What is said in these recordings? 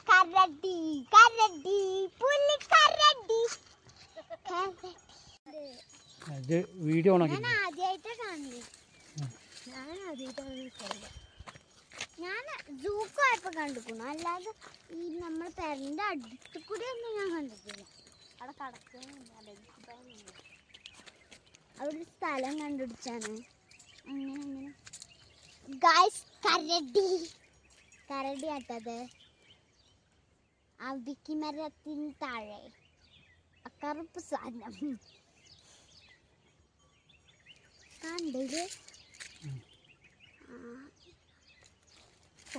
കരടി കരടി പുലി കരടി അത് വീഡിയോ ഞാൻ ആദ്യമായിട്ടാണ് കാണുന്നത്. ഞാൻ സൂക്ക് പോയപ്പോ കണ്ടിരിക്കുന്നു, അല്ലാതെ ഈ നമ്മുടെ പേരന്റെ അടുത്ത് കൂടി ഒന്നും ഞാൻ കണ്ടിട്ടില്ല. അവിടെ കടക്കുന്നില്ല, അവിടെ ഒരു സ്ഥലം കണ്ടുപിടിച്ചാണ്. അങ്ങനെ അങ്ങനെ ഗായ്സ്, കരടി കരടി ആട്ടത് അവിക്ക് മരത്തിന് താഴെ കറുപ്പ് സാധനം കണ്ടില്ലേ?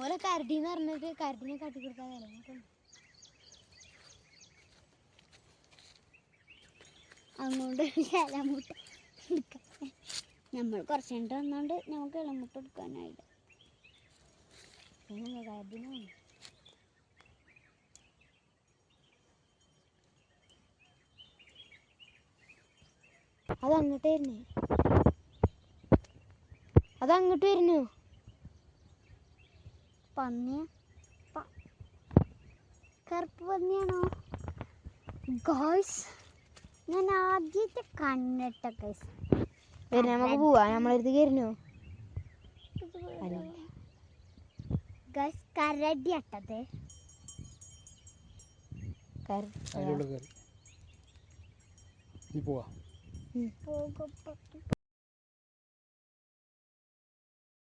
ഓരോ കരടി എന്ന് പറഞ്ഞിട്ട് കരടിനെ കാട്ടിക്കൊടുക്കാൻ വരും. അതുകൊണ്ട് ഇലമുട്ട എടുക്കാൻ നമ്മൾ കുറച്ച് കഴിഞ്ഞിട്ട് വന്നോണ്ട് നമുക്ക് ഇലമുട്ട എടുക്കാനായില്ല. കരടിനാണ് അതങ്ങോട്ട് വരുന്നേ, അതങ്ങോട്ട് വരുന്നു. പന്നിയ കറുപ്പ് പന്നിയാണോ ഗായ്സ്? ഞാൻ ആദ്യത്തെ കണ്ടിട്ട ഗൈസ്. നമുക്ക് പോവാ, നമ്മളടുത്തേക്ക് വരുന്നു ഗൈസ്. കരടി അട്ടത് പോവാ.